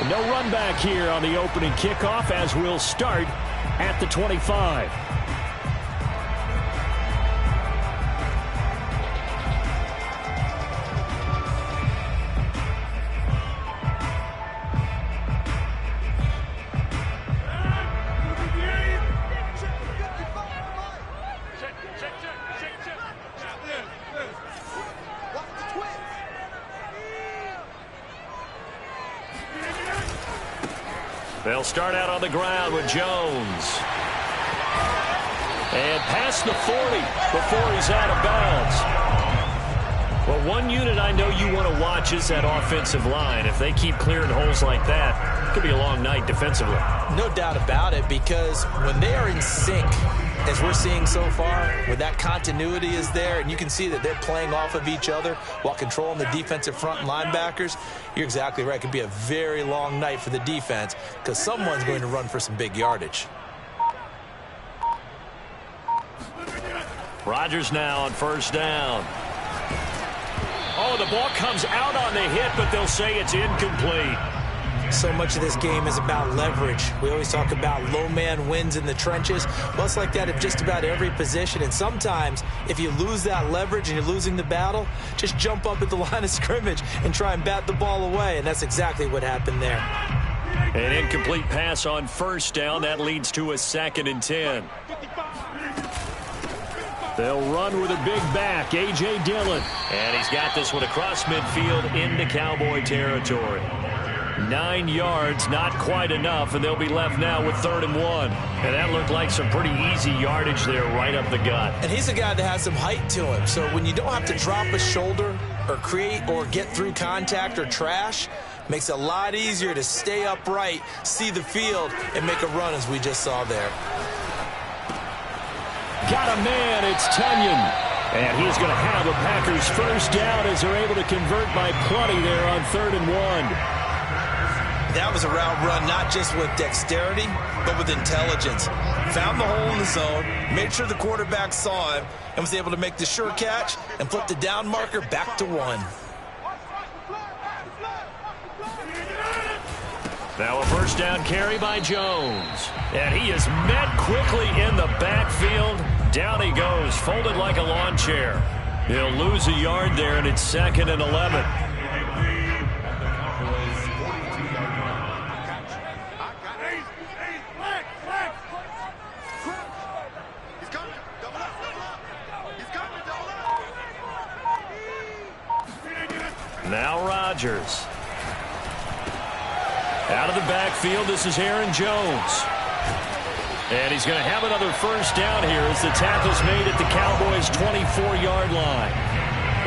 No run back here on the opening kickoff as we'll start at the 25. They'll start out on the ground with Jones. And past the 40 before he's out of bounds. Well, one unit I know you want to watch is that offensive line. If they keep clearing holes like that, it could be a long night defensively. No doubt about it, because when they are in sync, as we're seeing so far, when that continuity is there and you can see that they're playing off of each other while controlling the defensive front and linebackers, you're exactly right. It could be a very long night for the defense because someone's going to run for some big yardage. Rodgers now on first down. Oh, the ball comes out on the hit, but they'll say it's incomplete. So much of this game is about leverage. We always talk about low man wins in the trenches. Well, it's like that at just about every position. And sometimes, if you lose that leverage and you're losing the battle, just jump up at the line of scrimmage and try and bat the ball away. And that's exactly what happened there. An incomplete pass on first down. That leads to a 2nd and 10. They'll run with a big back, A.J. Dillon. And he's got this one across midfield into Cowboy territory. 9 yards, not quite enough, and they'll be left now with 3rd and 1. And that looked like some pretty easy yardage there right up the gut. And he's a guy that has some height to him, so when you don't have to drop a shoulder or create or get through contact or trash, makes it a lot easier to stay upright, see the field, and make a run as we just saw there. Got a man, it's Tunyon. And he's going to have a Packers first down as they're able to convert by plenty there on 3rd and 1. That was a route run not just with dexterity, but with intelligence. Found the hole in the zone, made sure the quarterback saw him, and was able to make the sure catch and flip the down marker back to 1. Now a first down carry by Jones. And he is met quickly in the backfield. Down he goes, folded like a lawn chair. He'll lose a yard there, and it's 2nd and 11. Now Rodgers. Out of the backfield, this is Aaron Jones. And he's going to have another first down here as the tackle's made at the Cowboys' 24-yard line.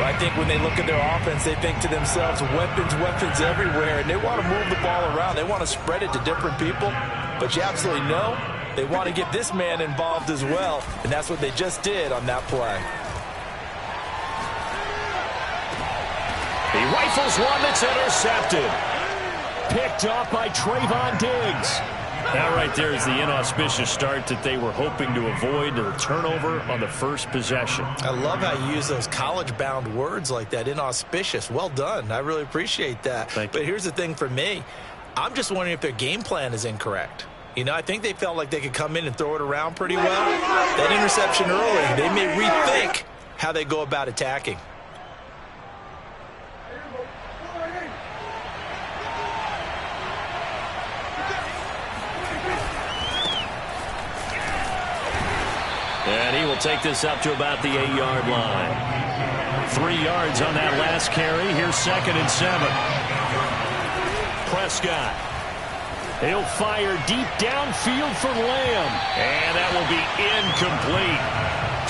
I think when they look at their offense, they think to themselves, weapons everywhere, and they want to move the ball around. They want to spread it to different people, but you absolutely know they want to get this man involved as well, and that's what they just did on that play. He rifles one that's intercepted. Picked off by Trayvon Diggs. That right there is the inauspicious start that they were hoping to avoid, the turnover on the first possession. I love how you use those college-bound words like that, inauspicious. Well done. I really appreciate that. Thank you. But here's the thing for me. I'm just wondering if their game plan is incorrect. You know, I think they felt like they could come in and throw it around pretty well. That interception early, they may rethink how they go about attacking. And he will take this up to about the 8-yard line. 3 yards on that last carry. Here's 2nd and 7. Prescott. He'll fire deep downfield for Lamb. And that will be incomplete.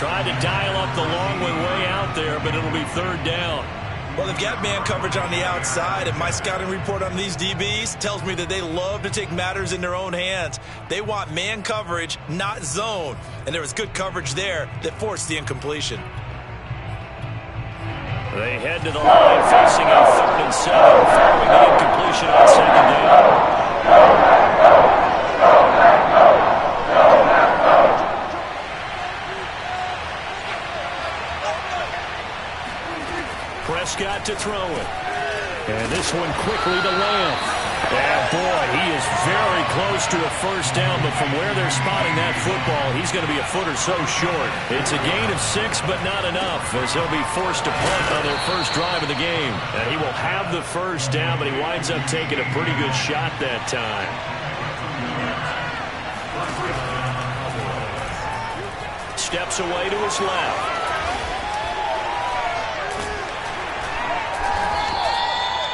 Tried to dial up the long one way out there, but it'll be 3rd down. Well, they've got man coverage on the outside, and my scouting report on these DBs tells me that they love to take matters in their own hands. They want man coverage, not zone. And there was good coverage there that forced the incompletion. They head to the line facing a 3rd and 7 following the incompletion on 2nd down. Prescott to throw it. And this one quickly to Lamb. Yeah, boy, he is very close to a first down, but from where they're spotting that football, he's going to be a foot or so short. It's a gain of 6, but not enough, as he'll be forced to punt on their first drive of the game. And he will have the first down, but he winds up taking a pretty good shot that time. Steps away to his left.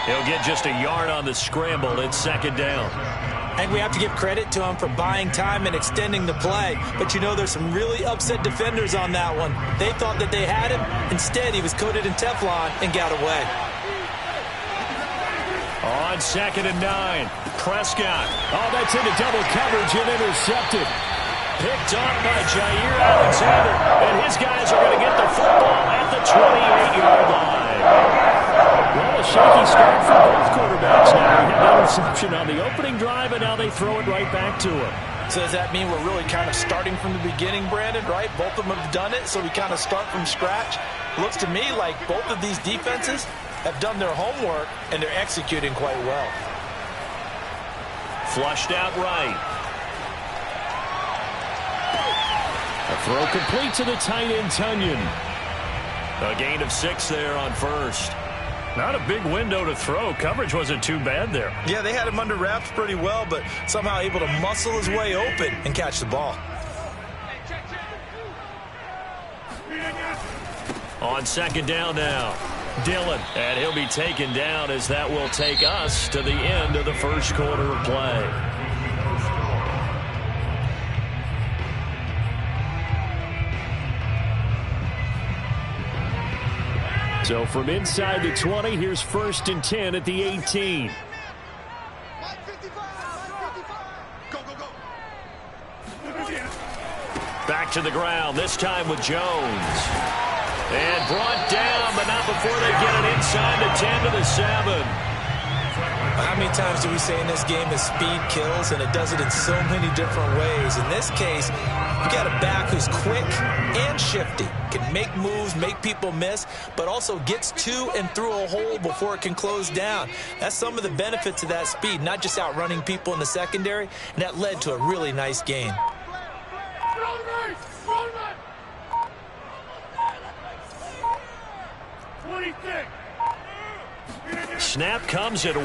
He'll get just a yard on the scramble. It's second down. And we have to give credit to him for buying time and extending the play. But you know, there's some really upset defenders on that one. They thought that they had him. Instead, he was coated in Teflon and got away. On 2nd and 9, Prescott. Oh, that's into double coverage and intercepted. Picked up by Jair Alexander. And his guys are going to get the football at the 28-yard line. Well, a shaky start for both quarterbacks now. We had an interception on the opening drive, and now they throw it right back to him. So does that mean we're really kind of starting from the beginning, Brandon, right? Both of them have done it, so we kind of start from scratch. Looks to me like both of these defenses have done their homework, and they're executing quite well. Flushed out right. A throw complete to the tight end, Tunyon. A gain of 6 there on first. Not a big window to throw. Coverage wasn't too bad there. Yeah, they had him under wraps pretty well, but somehow able to muscle his way open and catch the ball. On 2nd down now, Dillon. And he'll be taken down as that will take us to the end of the first quarter of play. So from inside the 20, here's 1st and 10 at the 18. Back to the ground, this time with Jones. And brought down, but not before they get it inside the 10 to the 7. How many times do we say in this game that speed kills, and it does it in so many different ways? In this case, you got a back who's quick and shifty, can make moves, make people miss, but also gets to and through a hole before it can close down. That's some of the benefits of that speed, not just outrunning people in the secondary, and that led to a really nice game. Snap comes at 1.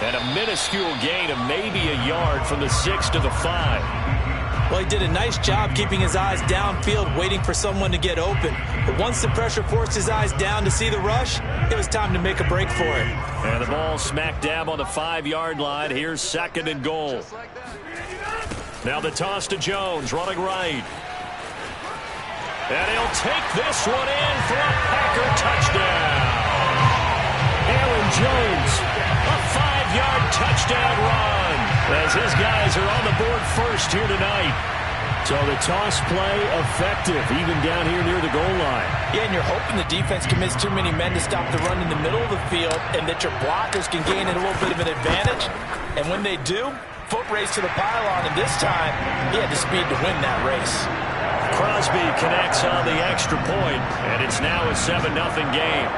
And a minuscule gain of maybe a yard from the 6 to the 5. Well, he did a nice job keeping his eyes downfield, waiting for someone to get open. But once the pressure forced his eyes down to see the rush, it was time to make a break for it. And the ball smack dab on the 5-yard line. Here's 2nd and goal. Now the toss to Jones, running right. And he'll take this one in for a Packer touchdown. Aaron Jones, a 5-yard touchdown run, as his guys are on the board first here tonight. So the toss play effective, even down here near the goal line. Yeah, and you're hoping the defense commits too many men to stop the run in the middle of the field, and that your blockers can gain a little bit of an advantage. And when they do, foot race to the pylon, and this time, he had the speed to win that race. Crosby connects on the extra point, and it's now a 7-0 game.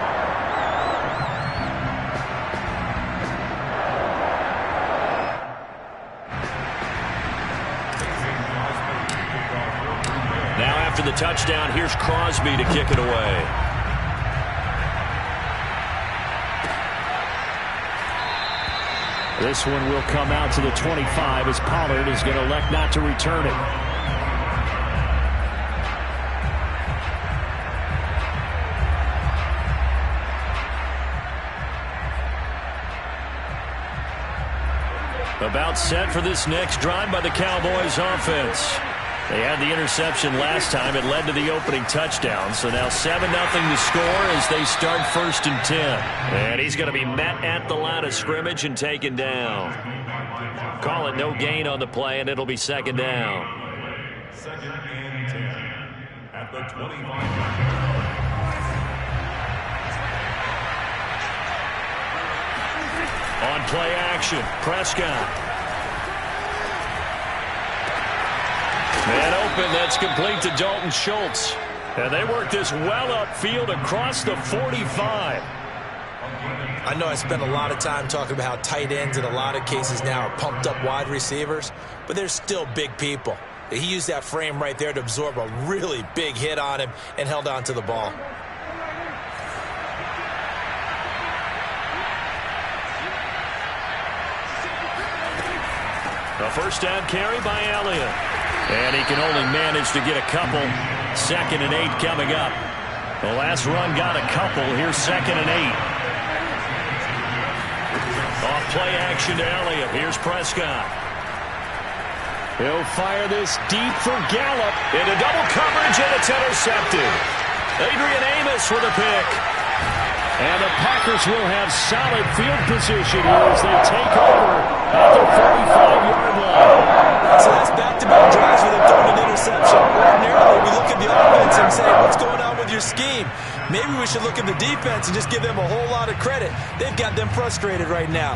Now after the touchdown, here's Crosby to kick it away. This one will come out to the 25 as Pollard is going to elect not to return it. About set for this next drive by the Cowboys offense. They had the interception last time. It led to the opening touchdown. So now 7-0 to score as they start 1st and 10. And he's going to be met at the line of scrimmage and taken down. Call it no gain on the play, and it'll be 2nd down. 2nd and 10 at the 25. On play action, Prescott. Man open, that's complete to Dalton Schultz. And they work this well upfield across the 45. I know I spent a lot of time talking about how tight ends in a lot of cases now are pumped up wide receivers, but they're still big people. He used that frame right there to absorb a really big hit on him and held on to the ball. A first down carry by Elliott. And he can only manage to get a couple. 2nd and 8 coming up. The last run got a couple. Here's 2nd and 8. Off play action to Elliott. Here's Prescott. He'll fire this deep for Gallup. Into double coverage, and it's intercepted. Adrian Amos with a pick. And the Packers will have solid field position here as they take over at the 45-yard line. So that's back-to-back drives where they've thrown an interception. Ordinarily, we look at the offense and say, what's going on with your scheme? Maybe we should look at the defense and just give them a whole lot of credit. They've got them frustrated right now.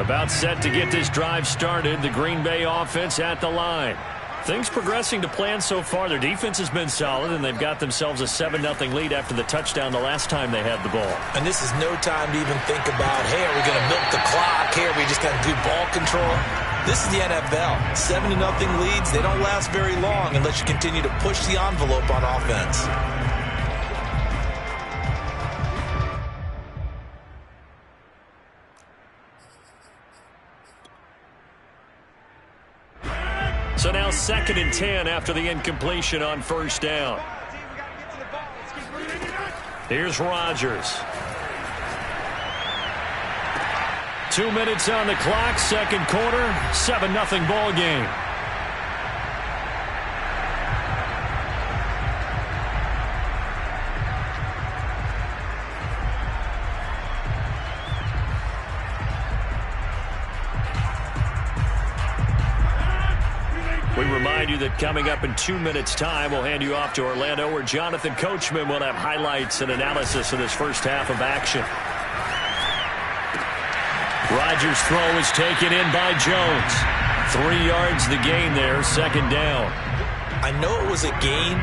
About set to get this drive started, the Green Bay offense at the line. Things progressing to plan so far. Their defense has been solid, and they've got themselves a 7-0 lead after the touchdown the last time they had the ball. And this is no time to even think about, hey, are we going to milk the clock? Hey, are we just going to do ball control? This is the NFL. 7-0 leads, they don't last very long unless you continue to push the envelope on offense. So now 2nd and 10 after the incompletion on first down. Here's Rodgers. 2 minutes on the clock, second quarter, 7-0 ball game. We remind you that coming up in 2 minutes' time, we'll hand you off to Orlando, where Jonathan Coachman will have highlights and analysis of this first half of action. Rodgers' throw is taken in by Jones. 3 yards the gain there, 2nd down. I know it was a gain,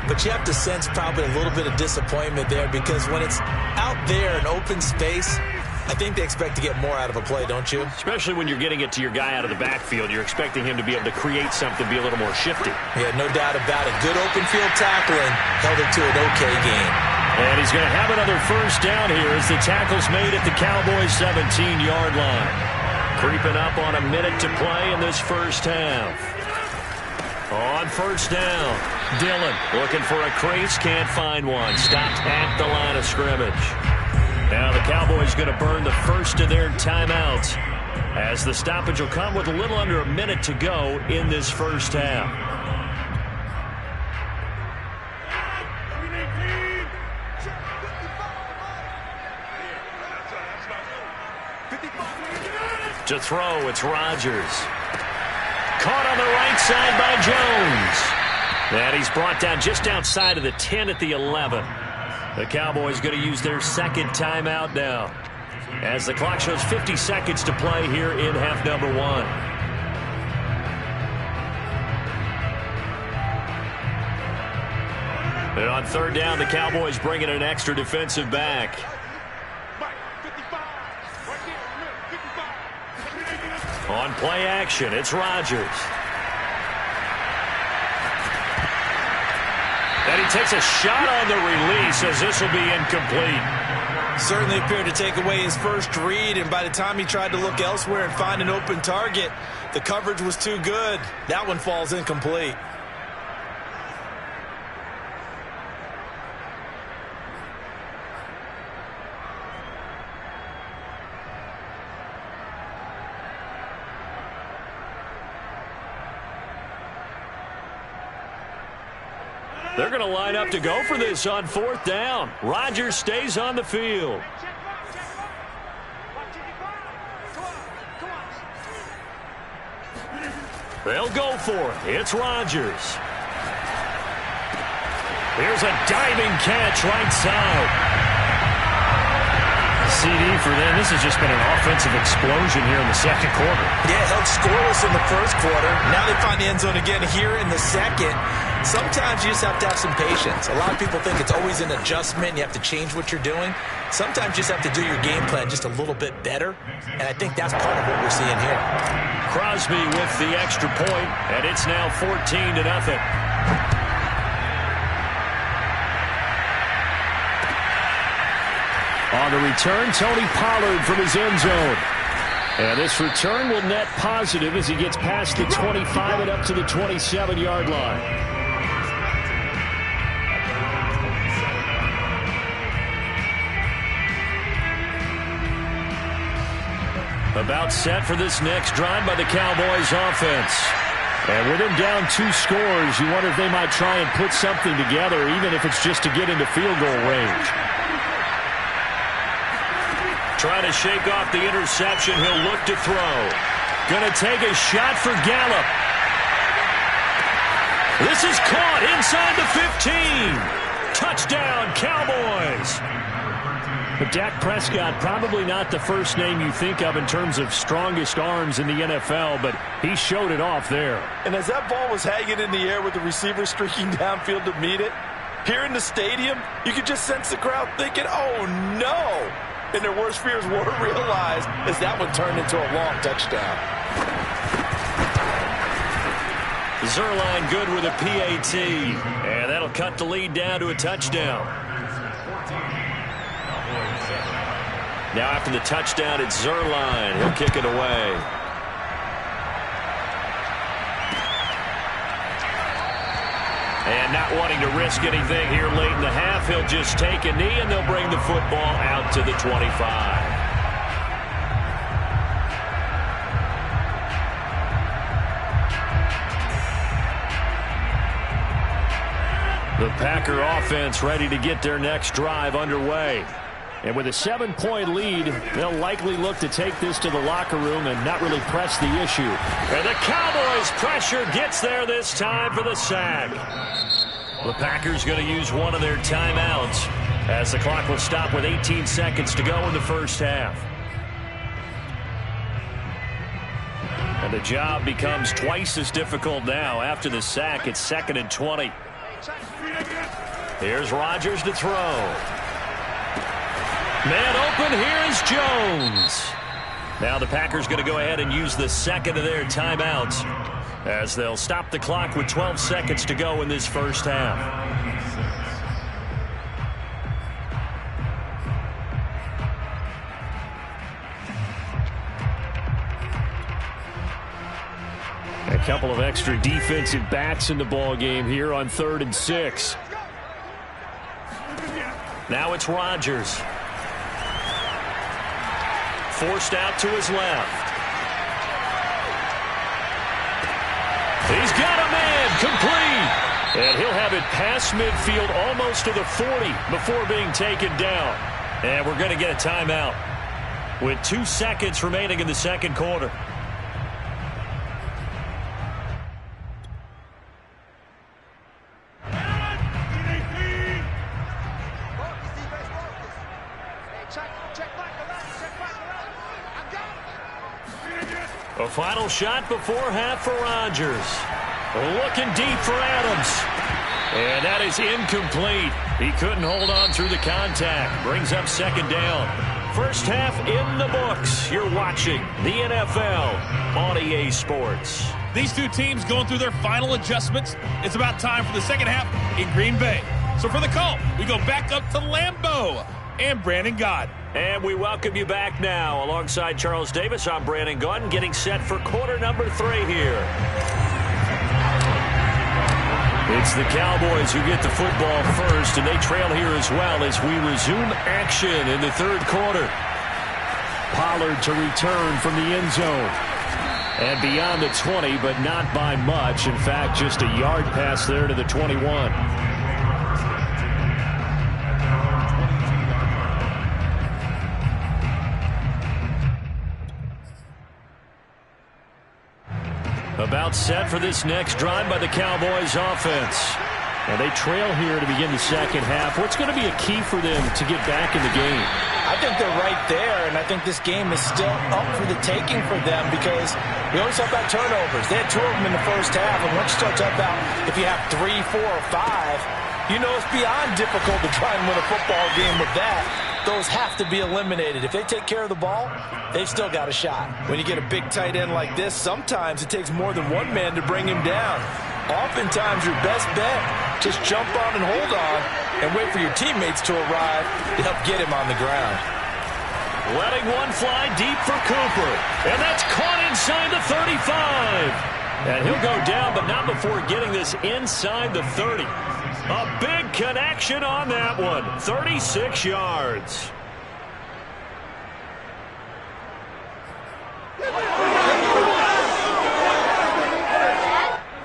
but you have to sense probably a little bit of disappointment there because when it's out there in open space, I think they expect to get more out of a play, don't you? Especially when you're getting it to your guy out of the backfield. You're expecting him to be able to create something, be a little more shifty. Yeah, no doubt about it. Good open field tackling held it to an okay gain. And he's going to have another first down here as the tackle's made at the Cowboys' 17-yard line. Creeping up on a minute to play in this first half. On first down, Dillon looking for a crease, can't find one. Stopped at the line of scrimmage. Now the Cowboys going to burn the first of their timeouts as the stoppage will come with a little under a minute to go in this first half. To throw, it's Rodgers. Caught on the right side by Jones. And he's brought down just outside of the 10 at the 11. The Cowboys going to use their second timeout now as the clock shows 50 seconds to play here in half number 1. And on third down, the Cowboys bringing an extra defensive back. On play action, it's Rodgers. And he takes a shot on the release as this will be incomplete. Certainly appeared to take away his first read, and by the time he tried to look elsewhere and find an open target, the coverage was too good. That one falls incomplete. They're going to line up to go for this on fourth down. Rodgers stays on the field. They'll go for it. It's Rodgers. Here's a diving catch right side. CD for them. This has just been an offensive explosion here in the second quarter. Yeah, held scoreless in the first quarter. Now they find the end zone again here in the second. Sometimes you just have to have some patience. A lot of people think it's always an adjustment. You have to change what you're doing. Sometimes you just have to do your game plan just a little bit better, and I think that's part of what we're seeing here. Crosby with the extra point, and it's now 14-0. On the return, Tony Pollard from his end zone. And this return will net positive as he gets past the 25 and up to the 27-yard line. About set for this next drive by the Cowboys offense. And with him down 2 scores, you wonder if they might try and put something together, even if it's just to get into field goal range. Trying to shake off the interception. He'll look to throw. Going to take a shot for Gallup. This is caught inside the 15. Touchdown, Cowboys. But Dak Prescott, probably not the first name you think of in terms of strongest arms in the NFL, but he showed it off there. And as that ball was hanging in the air with the receiver streaking downfield to meet it, here in the stadium, you could just sense the crowd thinking, oh, no. And their worst fears were realized as that one turned into a long touchdown. Zerline good with a PAT. And that'll cut the lead down to a touchdown. Now after the touchdown, it's Zerline. He'll kick it away. And not wanting to risk anything here late in the half, he'll just take a knee, and they'll bring the football out to the 25. The Packer offense ready to get their next drive underway. And with a 7-point lead, they'll likely look to take this to the locker room and not really press the issue. And the Cowboys' pressure gets there this time for the sack. The Packers going to use one of their timeouts as the clock will stop with 18 seconds to go in the first half. And the job becomes twice as difficult now. After the sack, it's 2nd and 20. Here's Rodgers to throw. Man open, here is Jones. Now the Packers going to go ahead and use the second of their timeouts as they'll stop the clock with 12 seconds to go in this first half. A couple of extra defensive backs in the ball game here on 3rd and 6. Now it's Rodgers. Forced out to his left. He's got a man complete. And he'll have it past midfield almost to the 40 before being taken down. And we're going to get a timeout with 2 seconds remaining in the second quarter. A final shot before half for Rodgers. Looking deep for Adams. And that is incomplete. He couldn't hold on through the contact. Brings up 2nd down. First half in the books. You're watching the NFL on EA Sports. These two teams going through their final adjustments. It's about time for the second half in Green Bay. So for the call, we go back up to Lambeau and Brandon Gaudin. And we welcome you back now. Alongside Charles Davis, I'm Brandon Gaudin, getting set for quarter number 3 here. It's the Cowboys who get the football first, and they trail here as well as we resume action in the 3rd quarter. Pollard to return from the end zone. And beyond the 20, but not by much. In fact, just a yard pass there to the 21. About set for this next drive by the Cowboys offense. And they trail here to begin the second half. What's going to be a key for them to get back in the game? I think they're right there, and I think this game is still up for the taking for them because we always talk about turnovers. They had 2 of them in the first half, and once you start talking about if you have 3, 4, or 5, you know it's beyond difficult to try and win a football game with that. Those have to be eliminated. If they take care of the ball, they've still got a shot. When you get a big tight end like this, sometimes it takes more than one man to bring him down. Oftentimes, your best bet, just jump on and hold on and wait for your teammates to arrive to help get him on the ground. Letting one fly deep for Cooper. And that's caught inside the 35. And he'll go down, but not before getting this inside the 30. A big connection on that one. 36 yards.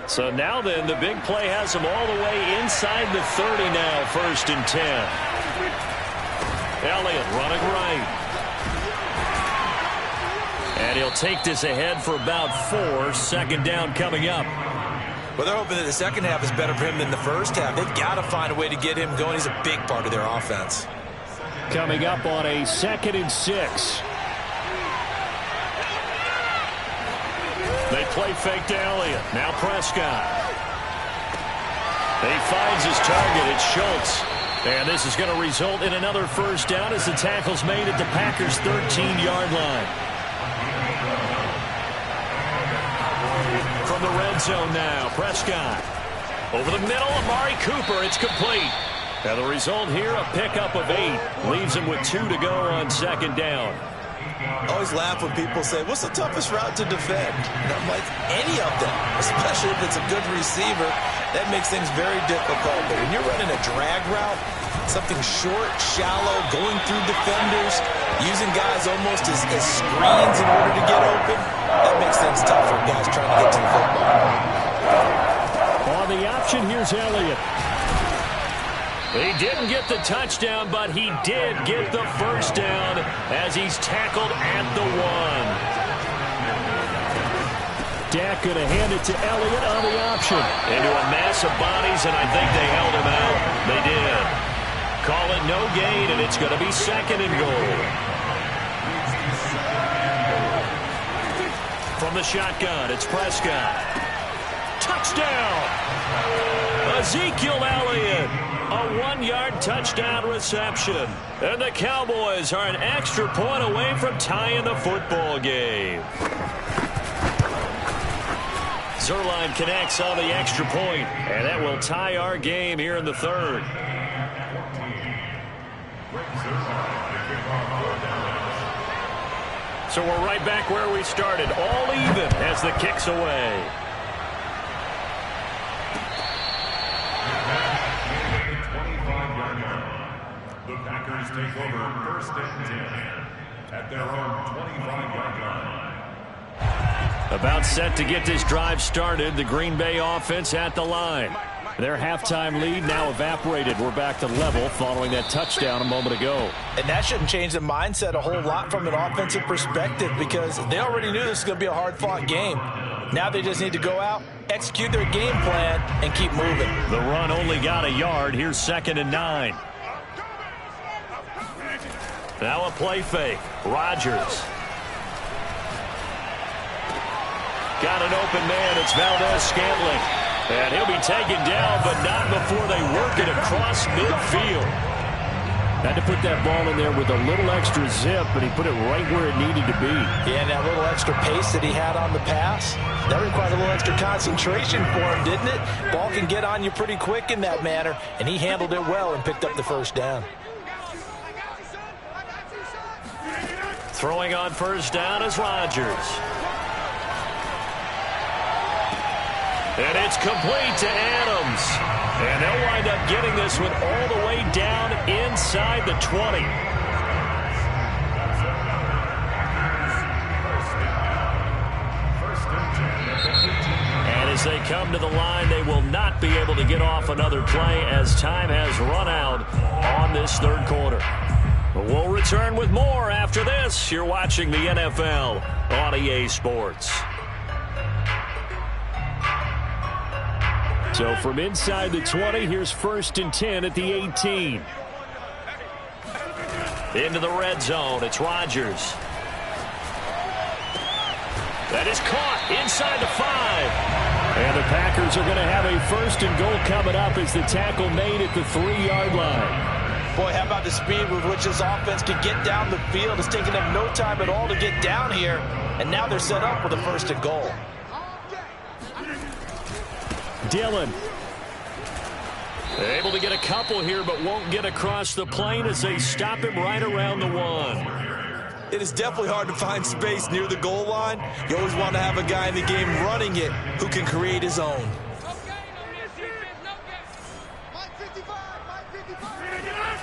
So now then, the big play has him all the way inside the 30 now, 1st and 10. Elliott running right. And he'll take this ahead for about 4. Second down coming up. Well, they're hoping that the second half is better for him than the first half. They've got to find a way to get him going. He's a big part of their offense. Coming up on a 2nd and 6. They play fake to Elliott. Now Prescott. He finds his target. It's Schultz. And this is going to result in another first down as the tackle's made at the Packers' 13-yard line. From the red zone now, Prescott. Over the middle, Amari Cooper. It's complete. And the result here, a pickup of 8. Leaves him with 2 to go on second down. I always laugh when people say, what's the toughest route to defend? And I'm like, any of them, especially if it's a good receiver. That makes things very difficult. But when you're running a drag route, something short, shallow, going through defenders, using guys almost as screens in order to get open, that makes things tough for guys trying to get to the football. On the option, here's Elliott. He didn't get the touchdown, but he did get the first down as he's tackled at the 1. Dak going to hand it to Elliott on the option. Into a mass of bodies, and I think they held him out. They did. Call it no gain, and it's going to be 2nd and goal. From the shotgun, it's Prescott. Touchdown! Ezekiel Elliott. A 1-yard touchdown reception. And the Cowboys are an extra point away from tying the football game. Zerline connects on the extra point, and that will tie our game here in the 3rd. So we're right back where we started, all even as the kick's away. The Packers take over 1st and 10 at their own 25-yard line. About set to get this drive started. The Green Bay offense at the line. Their halftime lead now evaporated. We're back to level following that touchdown a moment ago. And that shouldn't change the mindset a whole lot from an offensive perspective because they already knew this was going to be a hard-fought game. Now they just need to go out, execute their game plan, and keep moving. The run only got a yard. Here's 2nd and 9. Now a play fake. Rodgers. Got an open man. It's Valdez-Scantling. And he'll be taken down, but not before they work it across midfield. Had to put that ball in there with a little extra zip, but he put it right where it needed to be. Yeah, and that little extra pace that he had on the pass, that required a little extra concentration for him, didn't it? Ball can get on you pretty quick in that manner, and he handled it well and picked up the first down. Throwing on first down is Rodgers. And it's complete to Adams. And they'll wind up getting this one all the way down inside the 20. And as they come to the line, they will not be able to get off another play as time has run out on this 3rd quarter. But we'll return with more after this. You're watching the NFL on EA Sports. So from inside the 20, here's 1st and 10 at the 18. Into the red zone, it's Rodgers. That is caught inside the 5. And the Packers are going to have a 1st and goal coming up as the tackle made at the 3-yard line. Boy, how about the speed with which this offense can get down the field? It's taking them no time at all to get down here. And now they're set up with a 1st and goal. Dillon. Able to get a couple here, but won't get across the plane as they stop him right around the 1. It is definitely hard to find space near the goal line. You always want to have a guy in the game running it who can create his own.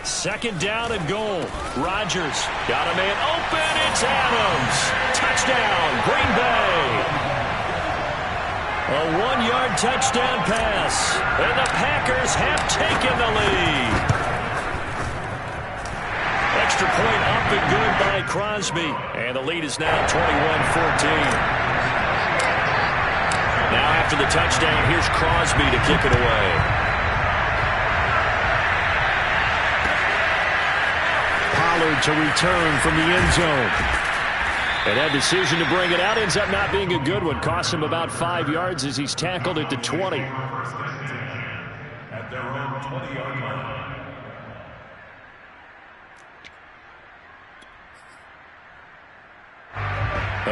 Second down and goal. Rodgers got a man open. It's Adams. Touchdown, Green Bay. A 1-yard touchdown pass. And the Packers have taken the lead. Extra point up and good by Crosby. And the lead is now 21-14. Now after the touchdown, here's Crosby to kick it away. To return from the end zone. And that decision to bring it out ends up not being a good one. Costs him about 5 yards as he's tackled at the 20. At their own 20-yard line.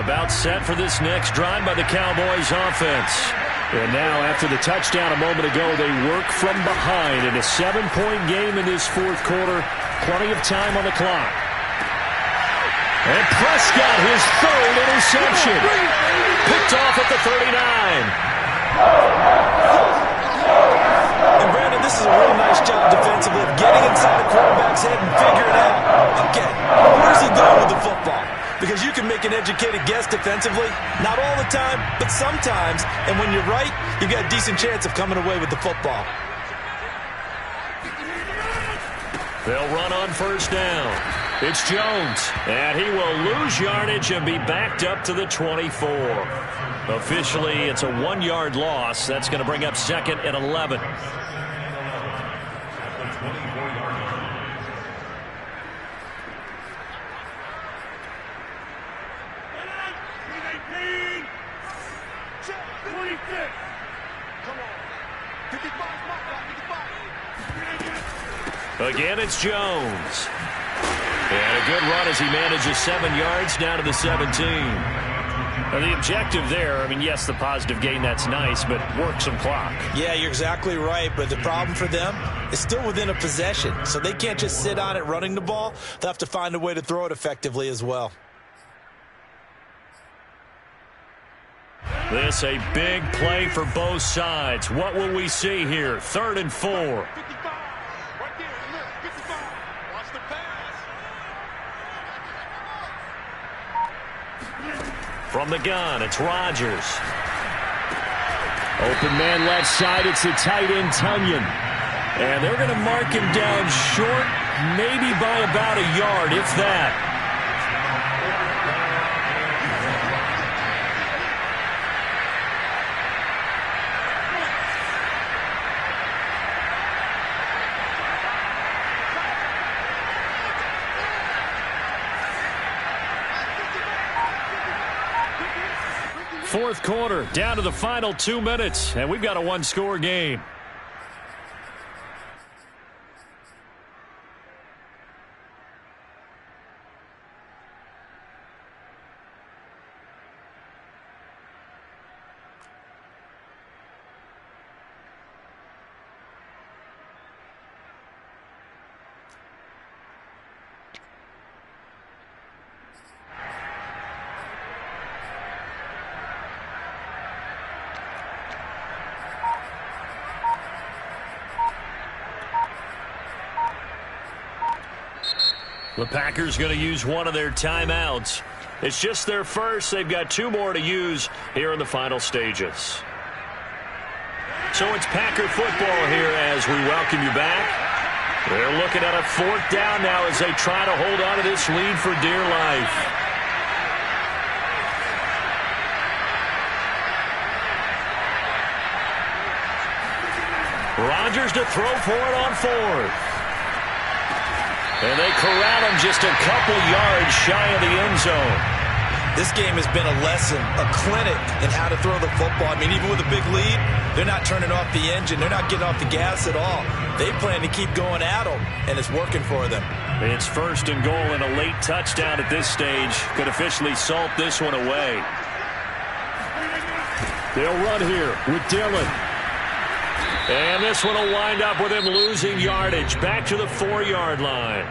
About set for this next drive by the Cowboys offense. And now after the touchdown a moment ago, they work from behind in a 7-point game in this 4th quarter. Plenty of time on the clock. And Prescott, his 3rd interception. Picked off at the 39. And Brandon, this is a real nice job defensively of getting inside a quarterback's head and figuring out, okay, where's he going with the football? Because you can make an educated guess defensively. Not all the time, but sometimes. And when you're right, you've got a decent chance of coming away with the football. They'll run on 1st down. It's Jones, and he will lose yardage and be backed up to the 24. Officially, it's a 1-yard loss. That's going to bring up 2nd and 11. Again, it's Jones. And a good run as he manages 7 yards down to the 17. Now the objective there, I mean, yes, the positive gain, that's nice, but work some clock. Yeah, you're exactly right, but the problem for them is still within a possession, so they can't just sit on it running the ball. They'll have to find a way to throw it effectively as well. This a big play for both sides. What will we see here? 3rd and 4. From the gun, it's Rodgers. Open man left side, it's the tight end, Tunyon. And they're going to mark him down short, maybe by about a yard, if that. Fourth quarter, down to the final 2 minutes, and we've got a 1-score game. The Packers going to use one of their timeouts. It's just their first. They've got 2 more to use here in the final stages. So it's Packer football here as we welcome you back. They're looking at a 4th down now as they try to hold on to this lead for dear life. Rodgers to throw for it on fourth. And they corral him just a couple yards shy of the end zone. This game has been a lesson, a clinic in how to throw the football. I mean, even with a big lead, they're not turning off the engine. They're not getting off the gas at all. They plan to keep going at them, and it's working for them. It's first and goal and a late touchdown at this stage. Could officially salt this one away. They'll run here with Dillon. And this one will wind up with him losing yardage back to the 4-yard line.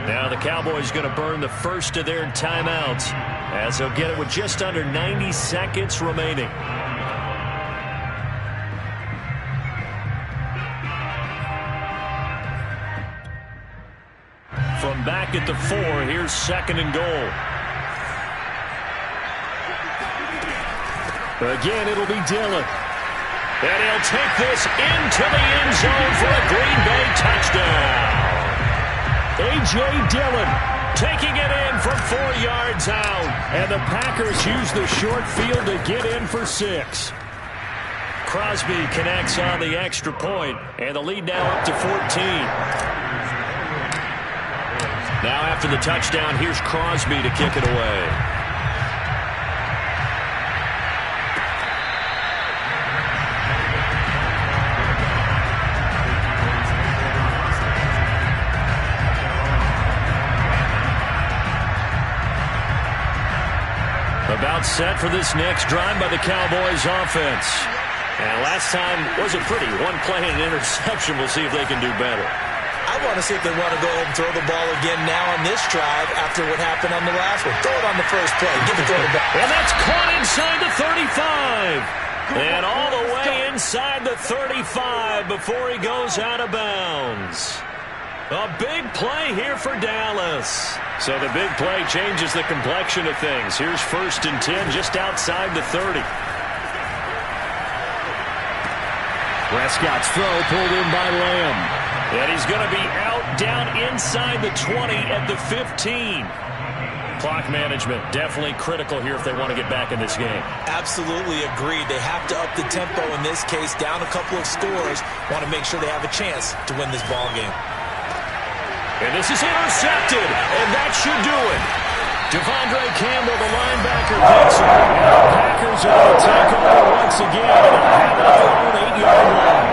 Now the Cowboys going to burn the first of their timeouts as they'll get it with just under 90 seconds remaining. From back at the 4, here's second and goal. Again, it'll be Dillon. And he'll take this into the end zone for a Green Bay touchdown. A.J. Dillon taking it in from 4 yards out. And the Packers use the short field to get in for 6. Crosby connects on the extra point, and the lead now up to 14. Now after the touchdown, here's Crosby to kick it away. About set for this next drive by the Cowboys offense. And last time wasn't pretty. One play and an interception. We'll see if they can do better. I want to see if they want to go ahead and throw the ball again now on this drive after what happened on the last one. Throw it on the first play. Give the quarterback. And that's caught inside the 35. And all the way inside the 35 before he goes out of bounds. A big play here for Dallas. So the big play changes the complexion of things. Here's first and 10 just outside the 30. Prescott's throw pulled in by Lamb. And he's going to be out down inside the 20 at the 15. Clock management definitely critical here if they want to get back in this game. Absolutely agreed. They have to up the tempo in this case, down a couple of scores. Want to make sure they have a chance to win this ball game. And this is intercepted, and that should do it. Devondre Campbell, the linebacker, picks it. And the Packers are going to take over once again and have it at their own 8-yard line.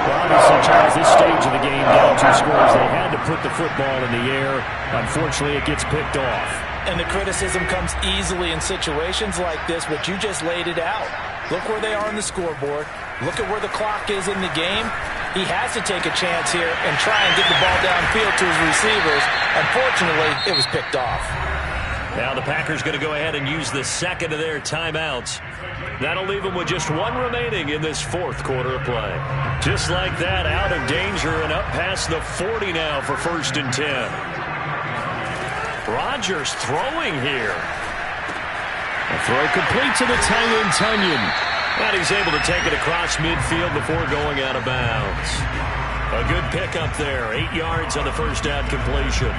Well, obviously, Charles, this stage of the game, down 2 scores, they had to put the football in the air. Unfortunately, it gets picked off. And the criticism comes easily in situations like this, but you just laid it out. Look where they are on the scoreboard. Look at where the clock is in the game. He has to take a chance here and try and get the ball downfield to his receivers. Unfortunately, it was picked off. Now the Packers going to go ahead and use the second of their timeouts. That'll leave them with just 1 remaining in this 4th quarter of play. Just like that, out of danger and up past the 40 now for first and 10. Rodgers throwing here. A throw complete to the tight end Tunyon. And he's able to take it across midfield before going out of bounds. A good pickup there. 8 yards on the first down completion.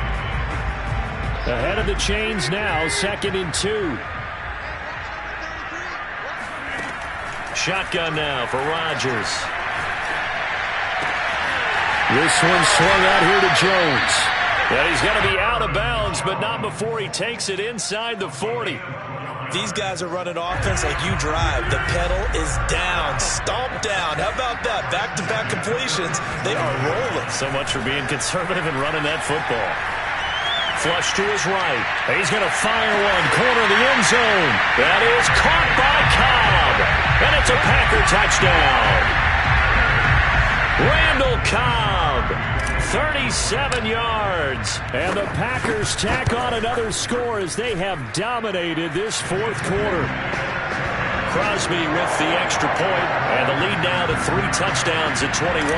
Ahead of the chains now, 2nd and 2. Shotgun now for Rodgers. This one swung out here to Jones. And he's going to be out of bounds, but not before he takes it inside the 40. These guys are running offense like you drive. The pedal is down, stomped down. How about that? Back-to-back completions. They are rolling. So much for being conservative and running that football. Flush to his right. He's going to fire one. Corner of the end zone. That is caught by Cobb. And it's a Packer touchdown. Randall Cobb. 37 yards. And the Packers tack on another score as they have dominated this 4th quarter. Crosby with the extra point, and the lead now to 3 touchdowns at 21.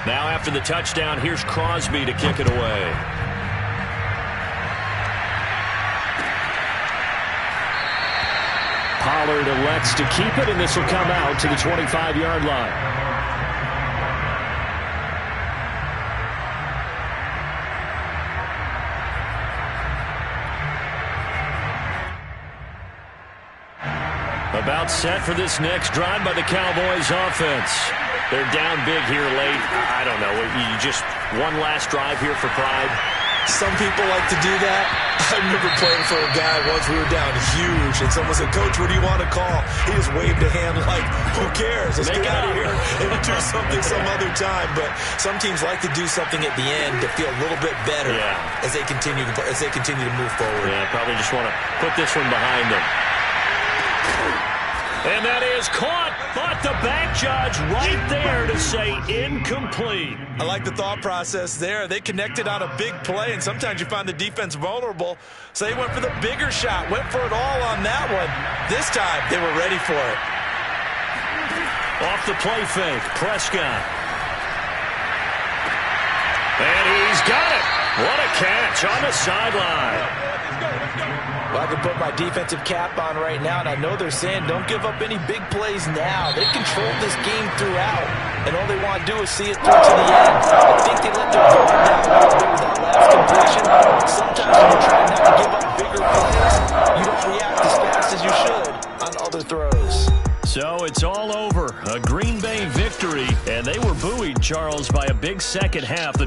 Now after the touchdown, here's Crosby to kick it away. Pollard elects to keep it, and this will come out to the 25-yard line. About set for this next drive by the Cowboys offense. They're down big here late. I don't know. You just one last drive here for pride. Some people like to do that. I remember playing for a guy once. We were down huge, and someone said, "Coach, what do you want to call?" He just waved a hand like, "Who cares? Let's get out of here and do something some other time." But some teams like to do something at the end to feel a little bit better as they continue to move forward. Yeah, probably just want to put this one behind them. And that is caught, but the back judge right there to say incomplete. I like the thought process there. They connected on a big play, and sometimes you find the defense vulnerable. So they went for the bigger shot, went for it all on that one. This time, they were ready for it. Off the play fake, Prescott. And he's got it. What a catch on the sideline. Well, I can put my defensive cap on right now, and I know they're saying don't give up any big plays now. They controlled this game throughout, and all they want to do is see it through to the end. I think they let their guard down a little bit with that last completion. Sometimes when you're trying not to give up bigger plays, you don't react as fast as you should on other throws. So it's all over. A Green Bay victory, and they were buoyed, Charles, by a big second half. The